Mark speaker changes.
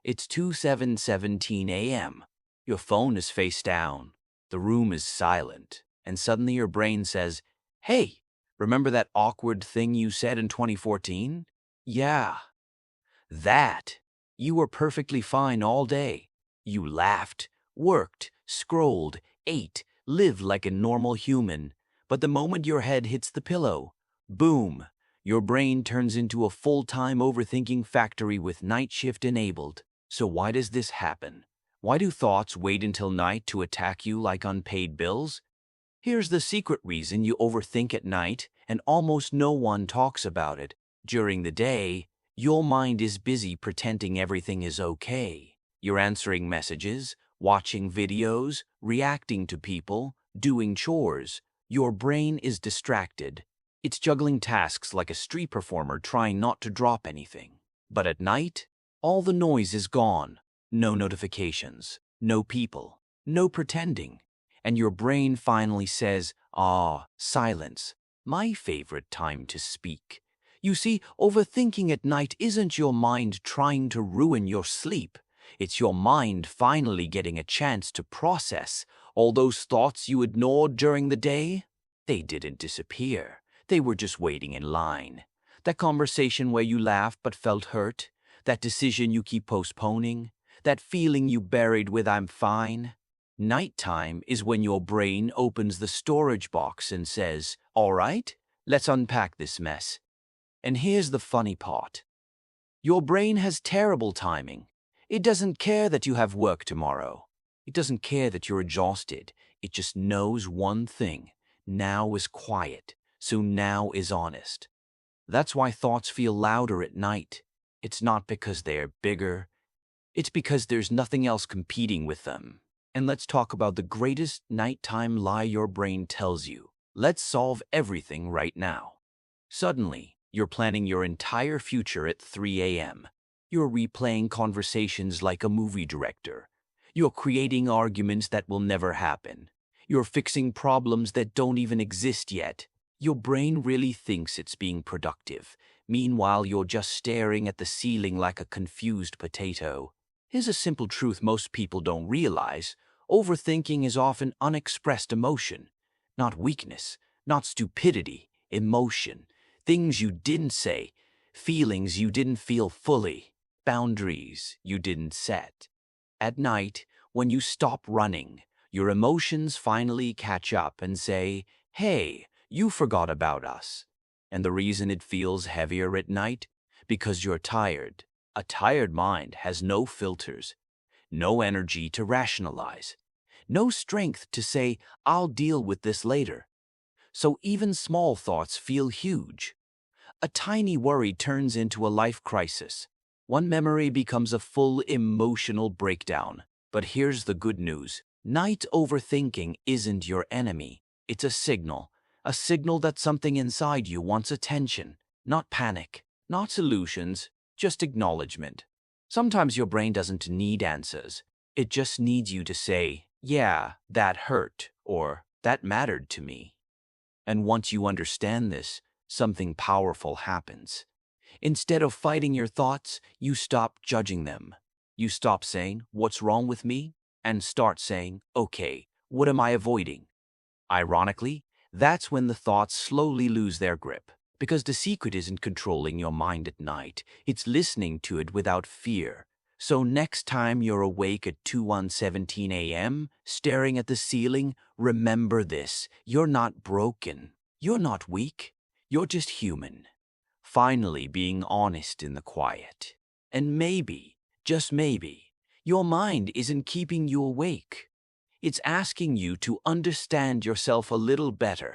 Speaker 1: It's 2:17 a.m. Your phone is face down. The room is silent. And suddenly your brain says, "Hey, remember that awkward thing you said in 2014? Yeah, that. You were perfectly fine all day. You laughed, worked, scrolled, ate, lived like a normal human. But the moment your head hits the pillow, boom, your brain turns into a full-time overthinking factory with night shift enabled. So why does this happen? Why do thoughts wait until night to attack you like unpaid bills? Here's the secret reason you overthink at night, and almost no one talks about it. During the day, your mind is busy pretending everything is okay. You're answering messages, watching videos, reacting to people, doing chores. Your brain is distracted. It's juggling tasks like a street performer trying not to drop anything. But at night, all the noise is gone. No notifications, no people, no pretending. And your brain finally says, silence, my favorite time to speak. You see, overthinking at night isn't your mind trying to ruin your sleep. It's your mind finally getting a chance to process all those thoughts you ignored during the day. They didn't disappear. They were just waiting in line. That conversation where you laughed but felt hurt, that decision you keep postponing, that feeling you buried with "I'm fine." Nighttime is when your brain opens the storage box and says, "All right, let's unpack this mess." And here's the funny part. Your brain has terrible timing. It doesn't care that you have work tomorrow. It doesn't care that you're exhausted. It just knows one thing. Now is quiet, so now is honest. That's why thoughts feel louder at night. It's not because they're bigger. It's because there's nothing else competing with them. And let's talk about the greatest nighttime lie your brain tells you. Let's solve everything right now. Suddenly, you're planning your entire future at 3 a.m. You're replaying conversations like a movie director. You're creating arguments that will never happen. You're fixing problems that don't even exist yet. Your brain really thinks it's being productive. Meanwhile, you're just staring at the ceiling like a confused potato. Here's a simple truth most people don't realize. Overthinking is often unexpressed emotion. Not weakness, not stupidity, emotion. Things you didn't say, feelings you didn't feel fully, boundaries you didn't set. At night, when you stop running, your emotions finally catch up and say, "Hey, you forgot about us." And the reason it feels heavier at night? Because you're tired. A tired mind has no filters, no energy to rationalize, no strength to say, "I'll deal with this later." So even small thoughts feel huge. A tiny worry turns into a life crisis. One memory becomes a full emotional breakdown. But here's the good news. Night overthinking isn't your enemy. It's a signal that something inside you wants attention, not panic, not solutions, just acknowledgement. Sometimes your brain doesn't need answers. It just needs you to say, "Yeah, that hurt," or "that mattered to me." And once you understand this, something powerful happens. Instead of fighting your thoughts, you stop judging them. You stop saying, "What's wrong with me?" and start saying, "Okay, what am I avoiding?" Ironically, that's when the thoughts slowly lose their grip. Because the secret isn't controlling your mind at night, it's listening to it without fear. So next time you're awake at 2:17 a.m., staring at the ceiling, remember this: you're not broken. You're not weak. You're just human. Finally being honest in the quiet. And maybe, just maybe, your mind isn't keeping you awake. It's asking you to understand yourself a little better.